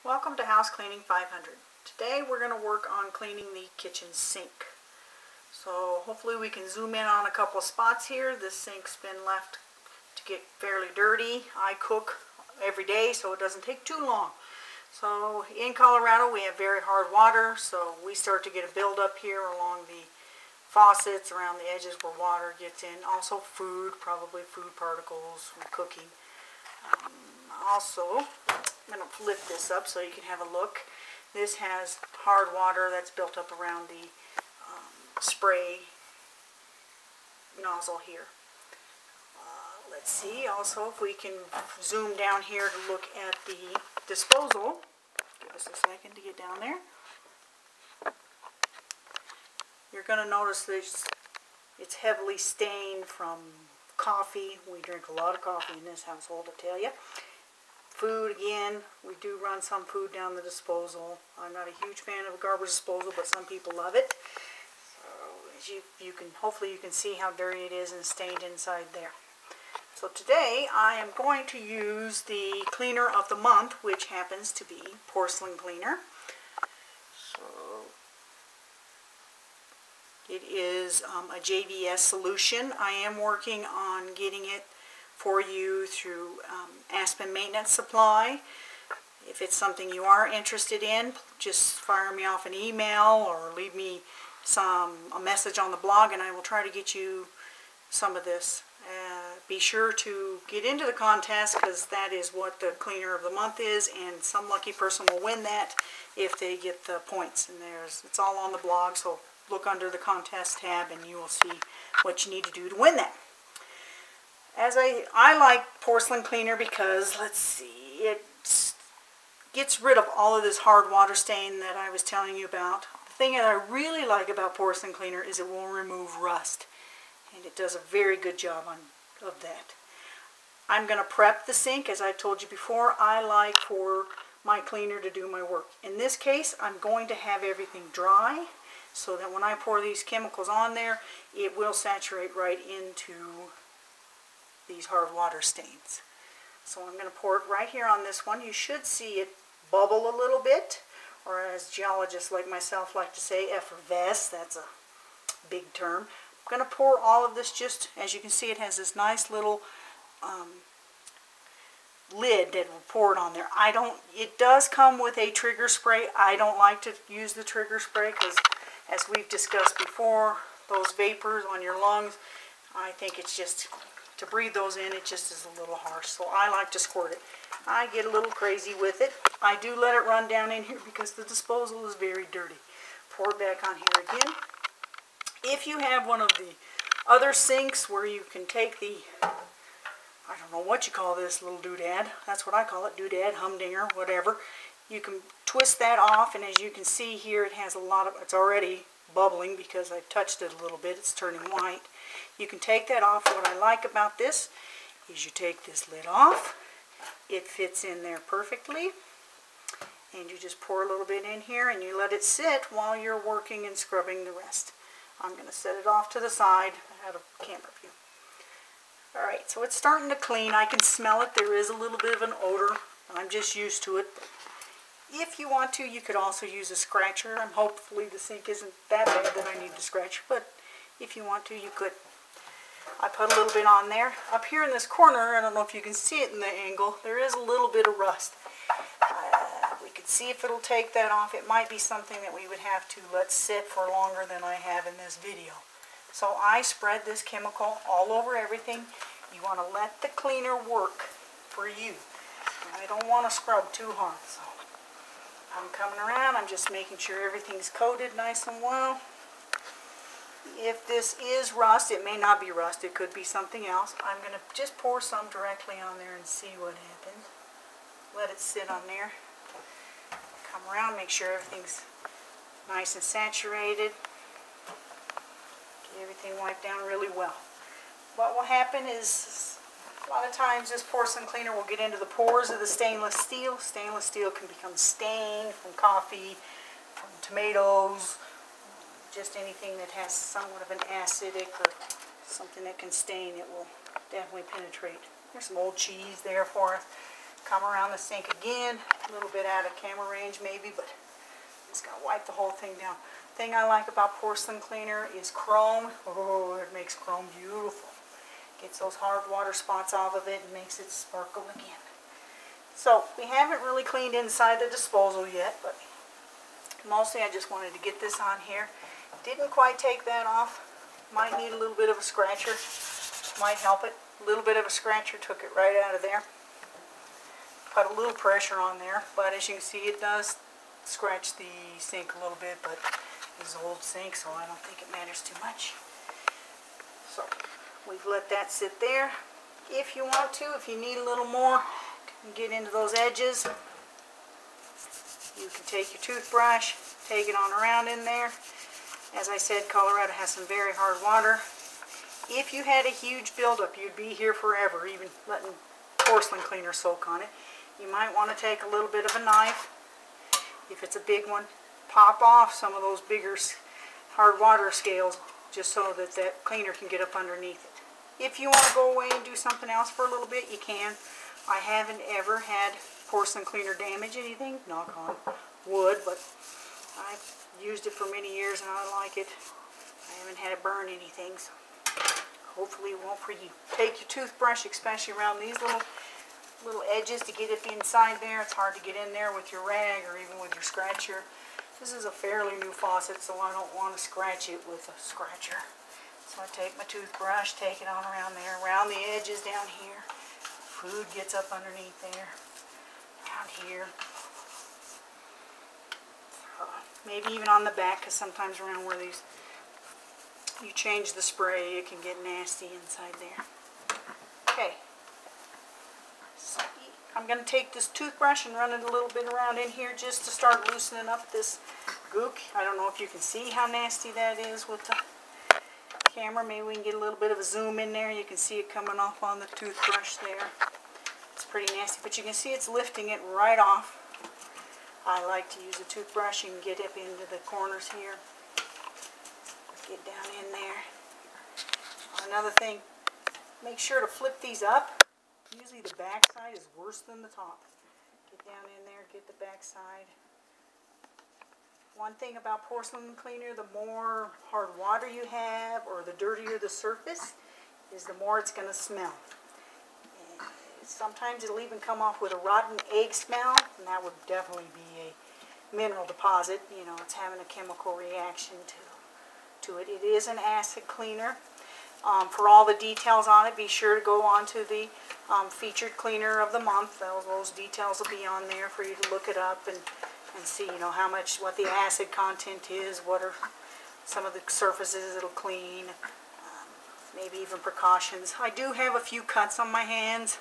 Welcome to House Cleaning 500. Today we're going to work on cleaning the kitchen sink. So hopefully we can zoom in on a couple of spots here. This sink's been left to get fairly dirty. I cook every day so it doesn't take too long. So in Colorado we have very hard water, so we start to get a buildup here along the faucets, around the edges where water gets in. Also food, probably food particles from cooking. Also, I'm going to lift this up so you can have a look. This has hard water that's built up around the spray nozzle here. Let's see also if we can zoom down here to look at the disposal. Give us a second to get down there. You're going to notice that it's heavily stained from coffee. We drink a lot of coffee in this household, I tell you. Food, again, we do run some food down the disposal. I'm not a huge fan of a garbage disposal, but some people love it. So as you can, hopefully you can see how dirty it is and stained inside there. So today I am going to use the cleaner of the month, which happens to be porcelain cleaner. So it is a JVS solution. I am working on getting it for you through Aspen Maintenance Supply. If it's something you are interested in, just fire me off an email or leave me a message on the blog and I will try to get you some of this. Be sure to get into the contest because that is what the cleaner of the month is, and some lucky person will win that if they get the points. And it's all on the blog, so look under the contest tab and you will see what you need to do to win that. As I like porcelain cleaner because, let's see, it gets rid of all of this hard water stain that I was telling you about. The thing that I really like about porcelain cleaner is it will remove rust, and it does a very good job of that. I'm going to prep the sink. As I've told you before, I like for my cleaner to do my work. In this case, I'm going to have everything dry so that when I pour these chemicals on there, it will saturate right into these hard water stains. So I'm going to pour it right here on this one. You should see it bubble a little bit, or as geologists like myself like to say, effervesce. That's a big term. I'm going to pour all of this, just as you can see, it has this nice little lid that will pour it on there. It does come with a trigger spray. I don't like to use the trigger spray because, as we've discussed before, those vapors on your lungs, I think it's just, to breathe those in, it just is a little harsh. So I like to squirt it. I get a little crazy with it. I do let it run down in here because the disposal is very dirty. Pour it back on here again. If you have one of the other sinks where you can take the, I don't know what you call this little doodad. That's what I call it, doodad, humdinger, whatever. You can twist that off, and as you can see here, it has a lot of, it's already bubbling because I've touched it a little bit. It's turning white. You can take that off. What I like about this is you take this lid off. It fits in there perfectly. And you just pour a little bit in here and you let it sit while you're working and scrubbing the rest. I'm going to set it off to the side out of camera view. Alright, so it's starting to clean. I can smell it. There is a little bit of an odor. I'm just used to it. If you want to, you could also use a scratcher. Hopefully the sink isn't that bad that I need to scratch, but if you want to, you could. I put a little bit on there. Up here in this corner, I don't know if you can see it in the angle, there is a little bit of rust. We could see if it'll take that off. It might be something that we would have to let sit for longer than I have in this video. So I spread this chemical all over everything. You want to let the cleaner work for you. I don't want to scrub too hard, so I'm coming around. I'm just making sure everything's coated nice and well. If this is rust, it may not be rust. It could be something else. I'm going to just pour some directly on there and see what happens. Let it sit on there. Come around, make sure everything's nice and saturated. Get everything wiped down really well. What will happen is, a lot of times this porcelain cleaner will get into the pores of the stainless steel. Stainless steel can become stained from coffee, from tomatoes, just anything that has somewhat of an acidic or something that can stain. It will definitely penetrate. There's some old cheese there for us. Come around the sink again, a little bit out of camera range maybe, but just gotta wipe the whole thing down. Thing I like about porcelain cleaner is chrome. Oh, it makes chrome beautiful. Gets those hard water spots off of it and makes it sparkle again. So we haven't really cleaned inside the disposal yet, but mostly I just wanted to get this on here. Didn't quite take that off. Might need a little bit of a scratcher. Might help it. A little bit of a scratcher took it right out of there. Put a little pressure on there, but as you can see it does scratch the sink a little bit, but it's an old sink, so I don't think it matters too much. So we've let that sit there. If you want to, if you need a little more, and get into those edges, you can take your toothbrush, take it on around in there. As I said, Colorado has some very hard water. If you had a huge buildup, you'd be here forever, even letting porcelain cleaner soak on it. You might want to take a little bit of a knife. If it's a big one, pop off some of those bigger hard water scales just so that that cleaner can get up underneath it. If you want to go away and do something else for a little bit, you can. I haven't ever had porcelain cleaner damage anything, knock on wood, but I've used it for many years and I like it. I haven't had it burn anything, so hopefully it won't for you. Take your toothbrush, especially around these little edges to get it inside there. It's hard to get in there with your rag or even with your scratcher. This is a fairly new faucet, so I don't want to scratch it with a scratcher. So I take my toothbrush, take it on around there, around the edges down here. Food gets up underneath there, around here. Maybe even on the back, because sometimes around where these, you change the spray, it can get nasty inside there. Okay. So I'm going to take this toothbrush and run it a little bit around in here just to start loosening up this gook. I don't know if you can see how nasty that is with the camera. Maybe we can get a little bit of a zoom in there. You can see it coming off on the toothbrush there. It's pretty nasty, but you can see it's lifting it right off. I like to use a toothbrush and get up into the corners here. Get down in there. Another thing, make sure to flip these up. Usually the back side is worse than the top. Get down in there, get the back side. One thing about porcelain cleaner, the more hard water you have or the dirtier the surface is, the more it's going to smell. And sometimes it'll even come off with a rotten egg smell, and that would definitely be a mineral deposit. You know, it's having a chemical reaction to it. It is an acid cleaner. For all the details on it, be sure to go on to the featured cleaner of the month. Those details will be on there for you to look it up and see, you know, what the acid content is, what are some of the surfaces it'll clean, maybe even precautions. I do have a few cuts on my hands,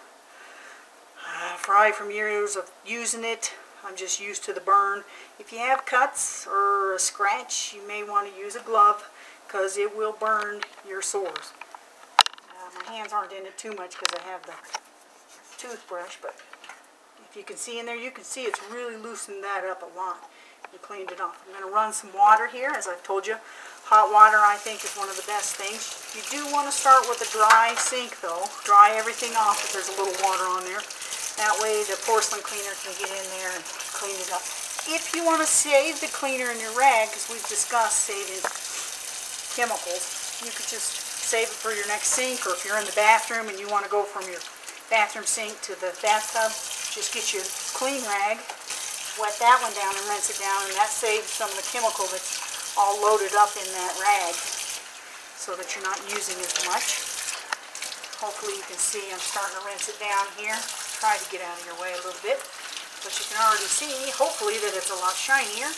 probably from years of using it. I'm just used to the burn. If you have cuts or a scratch, you may want to use a glove because it will burn your sores. My hands aren't in it too much because I have the toothbrush, but if you can see in there, you can see it's really loosened that up a lot. You cleaned it off. I'm going to run some water here, as I've told you. Hot water, I think, is one of the best things. You do want to start with a dry sink, though. Dry everything off if there's a little water on there. That way the porcelain cleaner can get in there and clean it up. If you want to save the cleaner in your rag, because we've discussed saving chemicals, you could just save it for your next sink, or if you're in the bathroom and you want to go from your bathroom sink to the bathtub, just get your clean rag, wet that one down and rinse it down, and that saves some of the chemical that's all loaded up in that rag so that you're not using as much. Hopefully you can see I'm starting to rinse it down here. Try to get out of your way a little bit, but you can already see, hopefully, that it's a lot shinier.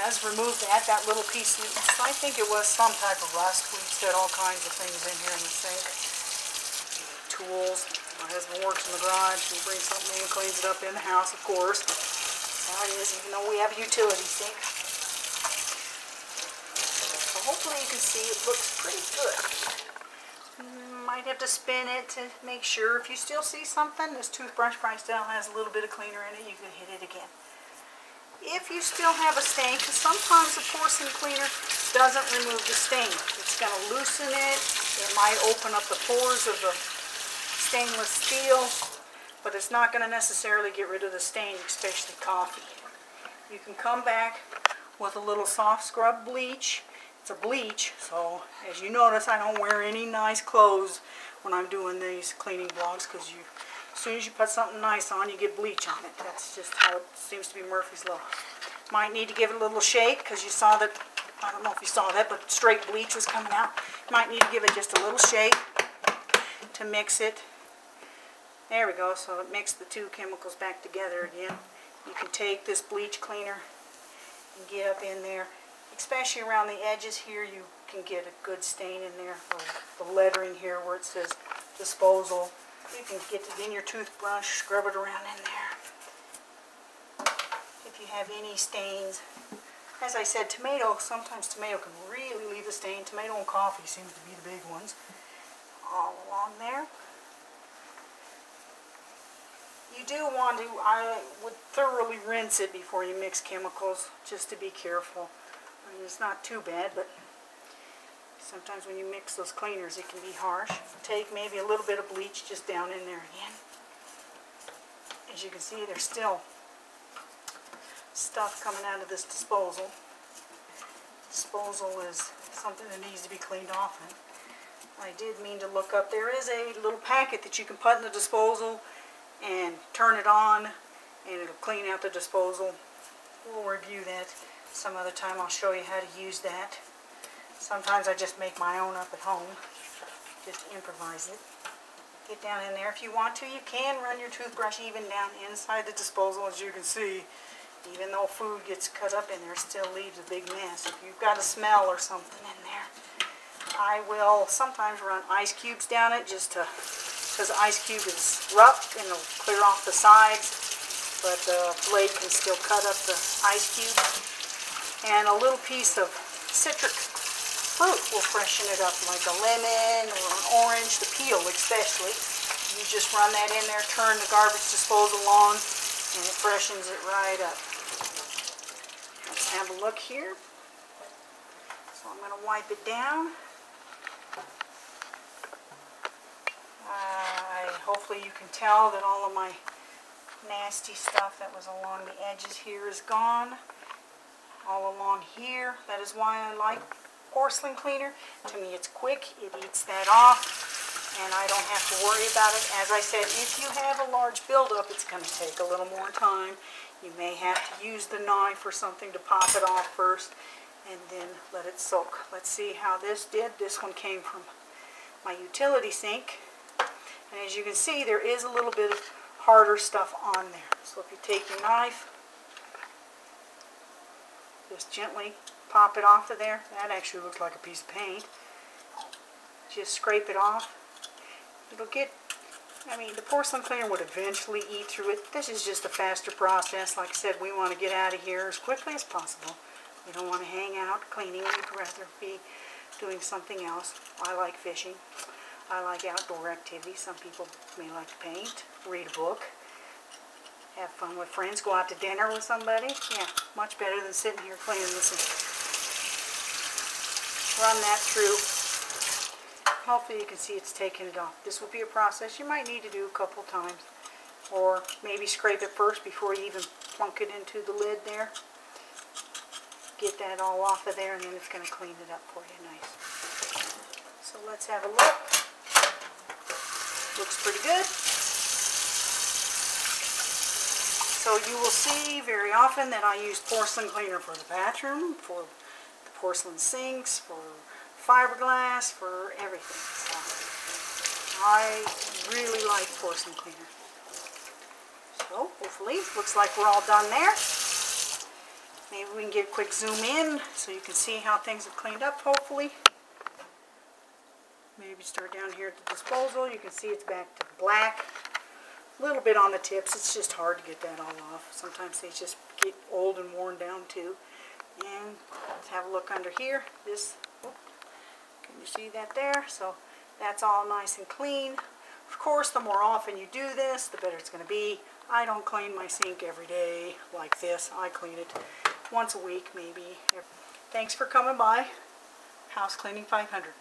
As remove that little piece, I think it was some type of rust. We've set all kinds of things in here in the sink. Tools. My husband works in the garage. He brings something in, cleans it up in the house, of course. That's how it is, even though we have a utility sink. So hopefully you can see it looks pretty good. Might have to spin it to make sure. If you still see something, this toothbrush probably still has a little bit of cleaner in it. You can hit it again. If you still have a stain, because sometimes the porcelain cleaner doesn't remove the stain. It's going to loosen it. It might open up the pores of the stainless steel, but it's not going to necessarily get rid of the stain, especially coffee. You can come back with a little soft scrub bleach. It's a bleach, so as you notice, I don't wear any nice clothes when I'm doing these cleaning vlogs, because as soon as you put something nice on, you get bleach on it. That's just how it seems to be Murphy's Law. Might need to give it a little shake, because you saw that, I don't know if you saw that, but straight bleach was coming out. Might need to give it just a little shake to mix it. There we go, so it mixed the two chemicals back together again. You can take this bleach cleaner and get up in there. Especially around the edges here, you can get a good stain in there. Or the lettering here where it says disposal. You can get it in your toothbrush, scrub it around in there. If you have any stains. As I said, sometimes tomato can really leave a stain. Tomato and coffee seems to be the big ones. All along there. You do want to, I would thoroughly rinse it before you mix chemicals, just to be careful. I mean, it's not too bad, but sometimes when you mix those cleaners it can be harsh. Take maybe a little bit of bleach just down in there again. As you can see, there's still stuff coming out of this disposal. Disposal is something that needs to be cleaned often. I did mean to look up, there is a little packet that you can put in the disposal and turn it on and it'll clean out the disposal. We'll review that some other time. I'll show you how to use that. Sometimes I just make my own up at home, just improvise it. Get down in there. If you want to, you can run your toothbrush even down inside the disposal. As you can see, even though food gets cut up in there, it still leaves a big mess. If you've got a smell or something in there, I will sometimes run ice cubes down it, just to, because the ice cube is rough and it'll clear off the sides, but the blade can still cut up the ice cube. And a little piece of citric fruit will freshen it up, like a lemon or an orange, the peel especially. You just run that in there, turn the garbage disposal on, and it freshens it right up. Let's have a look here. So I'm going to wipe it down. Hopefully you can tell that all of my nasty stuff that was along the edges here is gone. All along here, that is why I like porcelain cleaner. To me it's quick, it eats that off, and I don't have to worry about it. As I said, if you have a large buildup, it's going to take a little more time. You may have to use the knife or something to pop it off first, and then let it soak. Let's see how this did. This one came from my utility sink, and as you can see, there is a little bit of harder stuff on there. So if you take your knife, just gently pop it off of there. That actually looks like a piece of paint. Just scrape it off. It'll get, I mean, the porcelain cleaner would eventually eat through it. This is just a faster process. Like I said, we want to get out of here as quickly as possible. We don't want to hang out cleaning. We'd rather be doing something else. I like fishing. I like outdoor activities. Some people may like to paint, read a book, have fun with friends, go out to dinner with somebody. Yeah, much better than sitting here cleaning this. Run that through. Hopefully you can see it's taken it off. This will be a process you might need to do a couple times. Or maybe scrape it first before you even plunk it into the lid there. Get that all off of there, and then it's going to clean it up for you nice. So let's have a look. Looks pretty good. So you will see very often that I use porcelain cleaner for the bathroom, for the porcelain sinks, for fiberglass, for everything. So I really like porcelain cleaner. So hopefully, looks like we're all done there. Maybe we can get a quick zoom in so you can see how things have cleaned up, hopefully. Maybe start down here at the disposal. You can see it's back to black. A little bit on the tips. It's just hard to get that all off. Sometimes they just get old and worn down too. And let's have a look under here. This, can you see that there? So that's all nice and clean. Of course, the more often you do this, the better it's going to be. I don't clean my sink every day like this. I clean it once a week maybe. Thanks for coming by. House Cleaning 500.